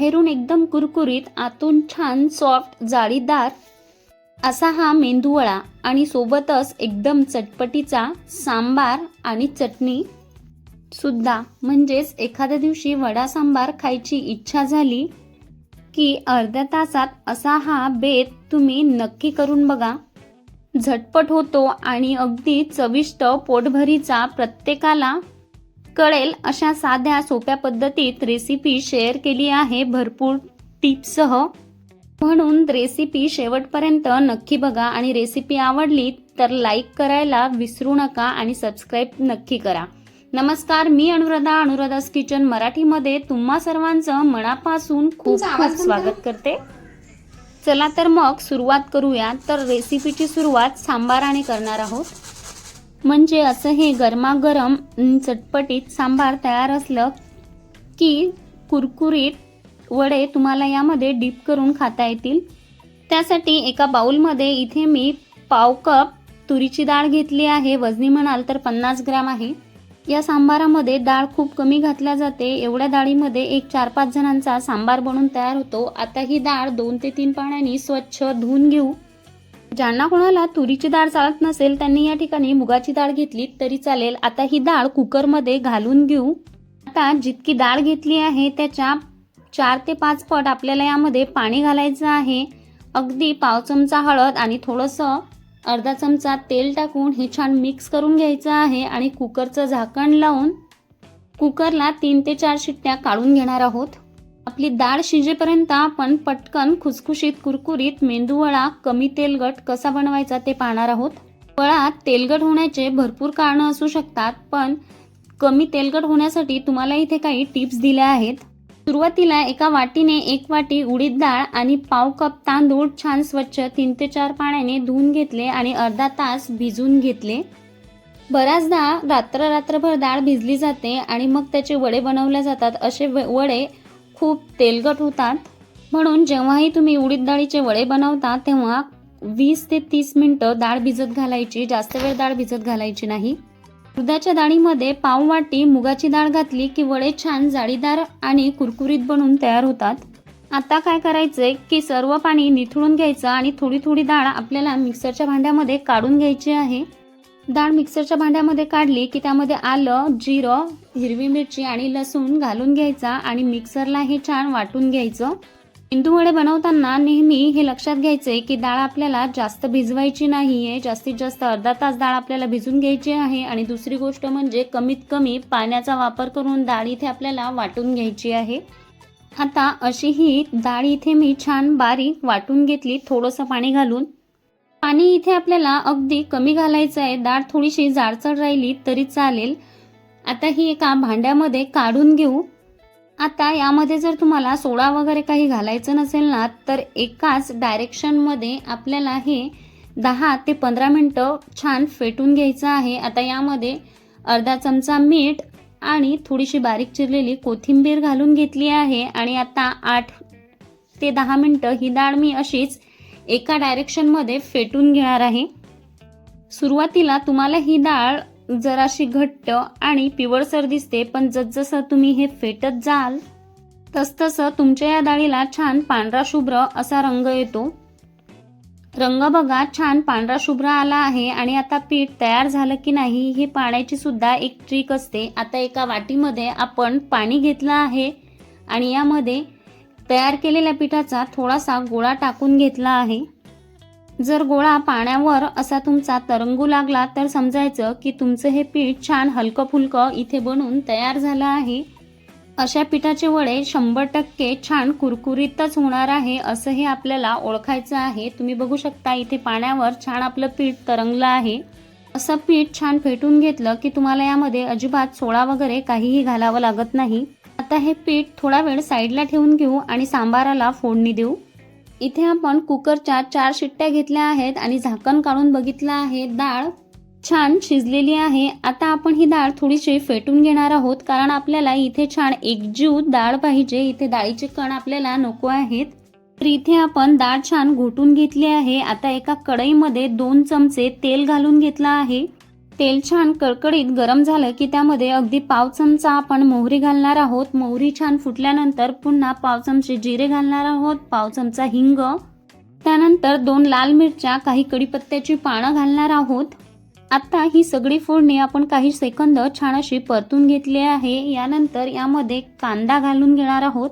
बाहेरून एकदम कुरकुरीत, आतून छान सॉफ्ट जाळीदार असा हा मेंदूवडा आणि सोबतच एकदम चटपटीचा सांबार आणि चटणी सुद्धा. म्हणजेच एखाद्या दिवशी वडा सांबार खायची इच्छा झाली की अर्ध्या तासात असा हा बेत तुम्ही नक्की करून बघा. झटपट होतो आणि अगदी चविष्ट, पोटभरीचा, प्रत्येकाला कळेल अशा साध्या सोप्या पद्धतीत रेसिपी शेअर केली आहे भरपूर टिप्ससह. म्हणून रेसिपी शेवटपर्यंत नक्की बघा आणि रेसिपी आवडली तर लाईक करायला विसरू नका आणि सबस्क्राईब नक्की करा. नमस्कार, मी अनुराधा's किचन मराठीमध्ये तुम्हा सर्वांचं मनापासून खूप खूप स्वागत करते. चला तर मग सुरुवात करूया. तर रेसिपीची सुरुवात सांबाराने करणार आहोत. म्हणजे असं हे गरमागरम चटपटीत सांबार तयार असलं की कुरकुरीत वडे तुम्हाला यामध्ये डीप करून खाता येतील. त्यासाठी एका बाउलमध्ये इथे मी पाव कप तुरीची डाळ घेतली आहे. वजनी म्हणाल तर 50 ग्रॅम आहे. या सांबारामध्ये डाळ खूप कमी घातल्या जाते. एवढ्या डाळीमध्ये एक 4-5 जणांचा सांबार बनून तयार होतो. आता ही डाळ 2 ते 3 पाण्याने स्वच्छ धुवून घेऊ. ज्यांना कोणाला तुरीची डाळ चालत नसेल त्यांनी या ठिकाणी मुगाची डाळ घेतली तरी चालेल. आता ही डाळ कुकरमध्ये घालून घेऊ. आता जितकी डाळ घेतली आहे त्याच्या 4 ते 5 पट आपल्याला यामध्ये पाणी घालायचं आहे. अगदी पाव चमचा हळद आणि थोडंसं अर्धा चमचा तेल टाकून हे छान मिक्स करून घ्यायचं आहे आणि कुकरचं झाकण लावून कुकरला 3 ते 4 शिट्ट्या काढून घेणार आहोत. आपली डाळ शिजेपर्यंत आपण पटकन खुसखुशीत कुरकुरीत मेंदूवडा कमी तेलकट कसा बनवायचा ते पाहणार आहोत. वडा तेलकट होण्याचे भरपूर कारणं असू शकतात, पण कमी तेलकट होण्यासाठी तुम्हाला इथे काही टिप्स दिल्या आहेत. सुरुवातीला एका वाटीने 1 वाटी उडीद डाळ आणि पाव कप तांदूळ छान स्वच्छ 3 ते 4 पाण्याने धुवून घेतले आणि अर्धा तास भिजून घेतले. बऱ्याचदा रात्रभर डाळ भिजली जाते आणि मग त्याचे वडे बनवले जातात. असे वडे खूप तेलकट होतात. म्हणून जेव्हाही तुम्ही उडीद डाळीचे वडे बनवता तेव्हा 20 ते 30 मिनिटं डाळ भिजत घालायची. जास्त वेळ डाळ भिजत घालायची नाही. उडदाच्या डाळीमध्ये पाव वाटी मुगाची डाळ घातली की वडे छान जाळीदार आणि कुरकुरीत बनून तयार होतात. आता काय करायचंय की सर्व पाणी निथळून घ्यायचं आणि थोडी थोडी डाळ आपल्याला मिक्सरच्या भांड्यामध्ये काढून घ्यायची आहे. डाळ मिक्सरच्या भांड्यामध्ये काढली की त्यामध्ये आलं, जिरं, हिरवी मिरची आणि लसूण घालून घ्यायचा आणि मिक्सरला हे छान वाटून घ्यायचं. मेंदू वडे बनवताना नेहमी हे लक्षात घ्यायचंय की डाळ आपल्याला जास्त भिजवायची नाहीये. जास्तीत जास्त अर्धा तास डाळ आपल्याला भिजून घ्यायची आहे. आणि दुसरी गोष्ट म्हणजे कमीत कमी पाण्याचा वापर करून डाळ इथे आपल्याला वाटून घ्यायची आहे. आता अशी ही डाळ इथे मी छान बारीक वाटून घेतली थोडंसं पाणी घालून. पाणी इथे आपल्याला अगदी कमी घालायचं आहे. डाळ थोडीशी जाडसर राहिली तरी चालेल. आता ही एका भांड्यामध्ये काढून घेऊ. आता यामध्ये जर तुम्हाला सोडा वगैरे काही घालायचं नसेल ना तर एकाच डायरेक्शनमध्ये आपल्याला हे 10 ते 15 मिनिटं छान फेटून घ्यायचं आहे. आता यामध्ये अर्धा चमचा मीठ आणि थोडीशी बारीक चिरलेली कोथिंबीर घालून घेतली आहे. आणि आता 8 ते 10 मिनिटं ही डाळ मी अशीच एका डायरेक्शनमध्ये फेटून घेणार आहे. सुरुवातीला तुम्हाला ही डाळ जराशी घट्ट आणि पिवळसर दिसते, पण जसजसं तुम्ही हे फेटत जाल तसतसं तुमच्या या डाळीला छान पांढरा शुभ्र असा रंग येतो. रंग बघा छान पांढरा शुभ्र आला आहे. आणि आता पीठ तयार झालं की नाही हे पाण्याची सुद्धा एक ट्रिक असते. आता एका वाटीमध्ये आपण पाणी घेतलं आहे आणि यामध्ये तयार केलेल्या पिठाचा थोडासा गोळा टाकून घेतला आहे. जर गोळा पाण्यावर असा तुमचा तरंगू लागला तर समजायचं की तुमचं हे पीठ छान हलकं फुलकं इथे बनून तयार झालं आहे. अशा पिठाचे वडे 100% छान कुरकुरीतच होणार आहे असं हे आपल्याला ओळखायचं आहे. तुम्ही बघू शकता इथे पाण्यावर छान आपलं पीठ तरंगलं आहे. असं पीठ छान फेटून घेतलं की तुम्हाला यामध्ये अजिबात सोडा वगैरे काहीही घालावं लागत नाही. आता हे पीठ थोडा वेळ साईडला ठेवून घेऊ आणि सांबाराला फोडणी देऊ. इथे आपण कुकरच्या 4 शिट्ट्या घेतल्या आहेत आणि झाकण काढून बघितलं आहे. डाळ छान शिजलेली आहे. आता आपण ही डाळ थोडीशी फेटून घेणार आहोत, कारण आपल्याला इथे छान एकजीव डाळ पाहिजे. इथे डाळीचे कण आपल्याला नको आहेत. तर इथे आपण डाळ छान घोटून घेतली आहे. आता एका कढईमध्ये 2 चमचे तेल घालून घेतलं आहे. तेल छान कडकडीत गरम झालं की त्यामध्ये अगदी पाव चमचा आपण मोहरी घालणार आहोत. मोहरी छान फुटल्यानंतर पुन्हा पाव चमचे जिरे घालणार आहोत, पाव चमचा हिंग, त्यानंतर 2 लाल मिरच्या, काही कढीपत्त्याची पानं घालणार आहोत. आता ही सगळी फोडणी आपण काही सेकंद छान अशी परतून घेतली आहे. यानंतर यामध्ये कांदा घालून घेणार आहोत.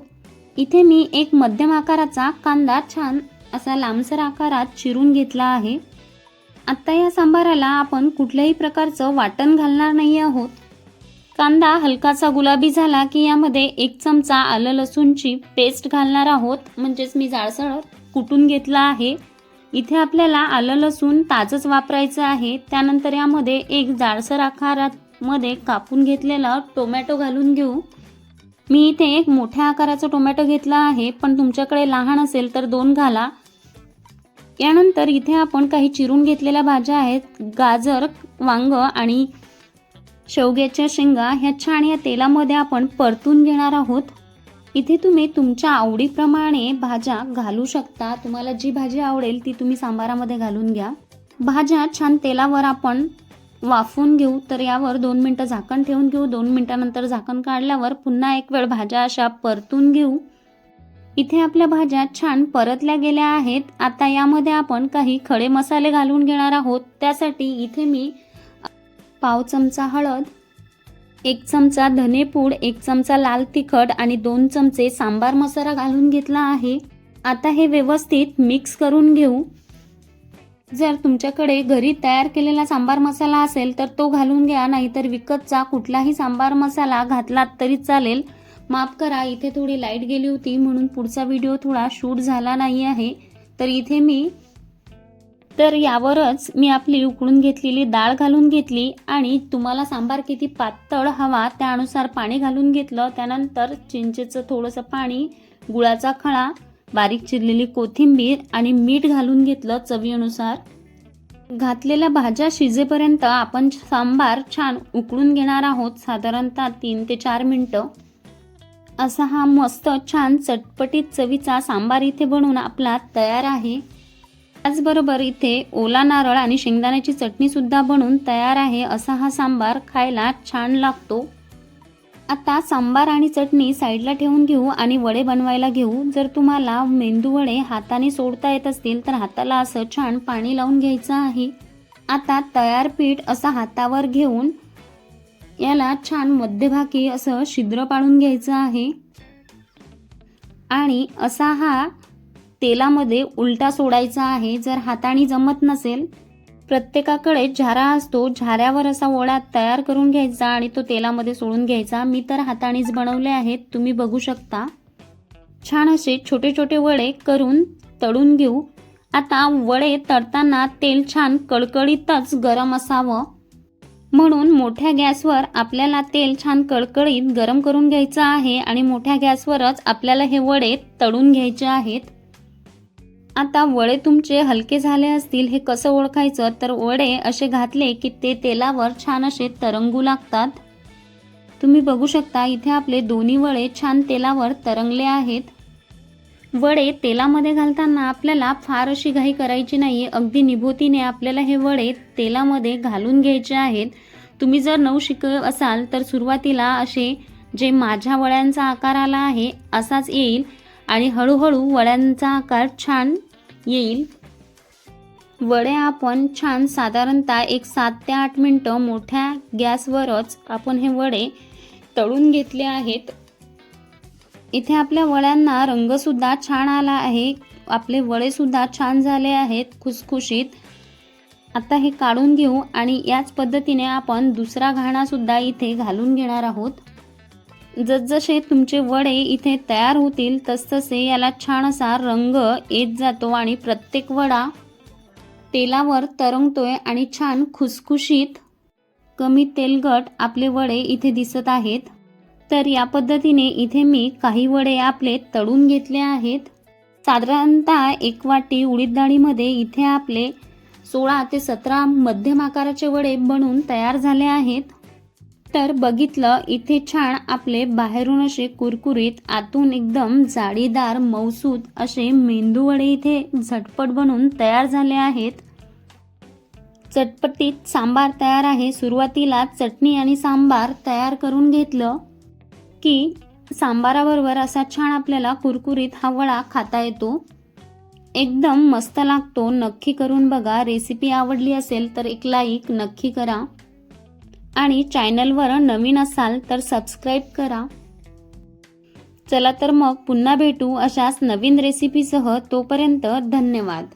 इथे मी एक मध्यम आकाराचा कांदा छान असा लांबसर आकारात चिरून घेतला आहे. आता या सांबाराला आपण कुठल्याही प्रकारचं वाटण घालणार नाही आहोत. कांदा हलकासा गुलाबी झाला की यामध्ये 1 चमचा आलं लसूणची पेस्ट घालणार आहोत, म्हणजेच मी जाडसर कुटून घेतला आहे. इथे आपल्याला आलं लसूण ताजंच वापरायचं आहे. त्यानंतर यामध्ये एक जाडसर आकारात मध्ये कापून घेतलेला टोमॅटो घालून घेऊ. मी इथे एक मोठ्या आकाराचा टोमॅटो घेतला आहे, पण तुमच्याकडे लहान असेल तर 2 घाला. यानंतर इथे आपण काही चिरून घेतलेल्या भाज्या आहेत, गाजर, वांग आणि शेवग्याच्या शेंगा, ह्या छान या तेलामध्ये आपण परतून घेणार आहोत. इथे तुम्ही तुमच्या आवडीप्रमाणे भाज्या घालू शकता. तुम्हाला जी भाजी आवडेल ती तुम्ही सांबारामध्ये घालून घ्या. भाज्या छान तेलावर आपण वाफवून घेऊ. तर यावर 2 मिनिटं झाकण ठेवून घेऊ. 2 मिनिटानंतर झाकण काढल्यावर पुन्हा एक वेळ भाज्या अशा परतून घेऊ. इथे आपल्या भाज्या छान परतल्या गेल्या आहेत. आता यामध्ये आपण काही खडे मसाले घालून घेणार आहोत. त्यासाठी इथे मी पाव चमचा हळद, 1 चमचा धनेपूड, 1 चमचा लाल तिखट आणि 2 चमचे सांबार मसाला घालून घेतला आहे. आता हे व्यवस्थित मिक्स करून घेऊ. जर तुमच्याकडे घरी तयार केलेला सांबार मसाला असेल तर तो घालून घ्या, नाहीतर विकतचा कुठलाही सांबार मसाला घातलात तरी चालेल. माफ करा, इथे थोडी लाईट गेली होती म्हणून पुढचा व्हिडिओ थोडा शूट झाला नाही आहे. तर यावरच मी आपली उकळून घेतलेली डाळ घालून घेतली आणि तुम्हाला सांबार किती पातळ हवा त्यानुसार पाणी घालून घेतलं. त्यानंतर चिंचेचं थोडंसं पाणी, गुळाचा खडा, बारीक चिरलेली कोथिंबीर आणि मीठ घालून घेतलं चवीनुसार. घातलेल्या भाज्या शिजेपर्यंत आपण सांबार छान उकळून घेणार आहोत, साधारणतः 3 ते 4 मिनिटं. असा हा मस्त छान चटपटीत चवीचा सांबार इथे बनवून आपला तयार आहे. त्याचबरोबर इथे ओला नारळ आणि शेंगदाण्याची चटणी सुद्धा बनवून तयार आहे. असा हा सांबार खायला छान लागतो. आता सांबार आणि चटणी साईडला ठेवून घेऊ आणि वडे बनवायला घेऊ. जर तुम्हाला मेंदू वडे हाताने सोडता येत असतील तर हाताला असं छान पाणी लावून घ्यायचं आहे. आता तयार पीठ असं हातावर घेऊन याला छान मध्यभागी असं छिद्र पाडून घ्यायचं आहे आणि असा हा तेलामध्ये उलटा सोडायचा आहे. जर हाताने जमत नसेल, प्रत्येकाकडे झारा असतो, झाऱ्यावर असा वडा तयार करून घ्यायचा आणि तो तेलामध्ये सोडून घ्यायचा. मी तर हातानेच बनवले आहेत, तुम्ही बघू शकता. छान असे छोटे छोटे वडे करून तळून घेऊ. आता वडे तळताना तेल छान कडकडीतच गरम असावं, म्हणून मोठ्या गॅसवर आपल्याला तेल छान कडकडीत गरम करून घ्यायचं आहे आणि मोठ्या गॅसवरच आपल्याला हे वडे तळून घ्यायचे आहेत. आता वडे तुमचे हलके झाले असतील हे कसं ओळखायचं, तर वडे असे घातले की ते तेलावर छान असे तरंगू लागतात. तुम्ही बघू शकता इथे आपले दोन्ही वडे छान तेलावर तरंगले आहेत. वडे तेलामध्ये घालताना आपल्याला फार अशी घाई करायची नाही. अगदी निभोतीने आपल्याला हे वडे तेलामध्ये घालून घ्यायचे आहेत. तुम्ही जर शिकत असाल तर सुरुवातीला असे जे माझ्या वड्यांचा आकार आला आहे असाच येईल आणि हळूहळू वड्यांचा आकार छान येईल. वडे आपण छान साधारणतः 7 ते 8 मिनिटं मोठ्या गॅसवरच आपण हे वडे तळून घेतले आहेत. इथे आपल्या वड्यांना रंगसुद्धा छान आला आहे. आपले वडेसुद्धा छान झाले आहेत, खुसखुशीत. आता हे काढून घेऊ आणि याच पद्धतीने आपण दुसरा घाणासुद्धा इथे घालून घेणार आहोत. जसजसे तुमचे वडे इथे तयार होतील तसतसे याला छान असा रंग येत जातो आणि प्रत्येक वडा तेलावर तरंगतोय आणि छान खुसखुशीत कमी तेलकट आपले वडे इथे दिसत आहेत. तर या पद्धतीने इथे मी काही वडे आपले तळून घेतले आहेत. साधारणतः 1 वाटी उडीद डाळीमध्ये इथे आपले 16 ते 17 मध्यम आकाराचे वडे बनून तयार झाले आहेत. तर बघितलं इथे छान आपले बाहेरून असे कुरकुरीत, आतून एकदम जाळीदार मऊसूत असे मेंदू वडे इथे झटपट बनून तयार झाले आहेत. चटपटीत सांबार तयार आहे. सुरुवातीला चटणी आणि सांबार तयार करून घेतलं की सांबाराबरोबर असा छान आपल्याला कुरकुरीत हा वडा खाता येतो. एकदम मस्त लागतो. नक्की करून बघा. रेसिपी आवडली असेल तर एक लाईक नक्की करा आणि चॅनलवर नवीन असाल तर सबस्क्राईब करा. चला तर मग पुन्हा भेटू अशाच नवीन रेसिपीसह. तोपर्यंत धन्यवाद.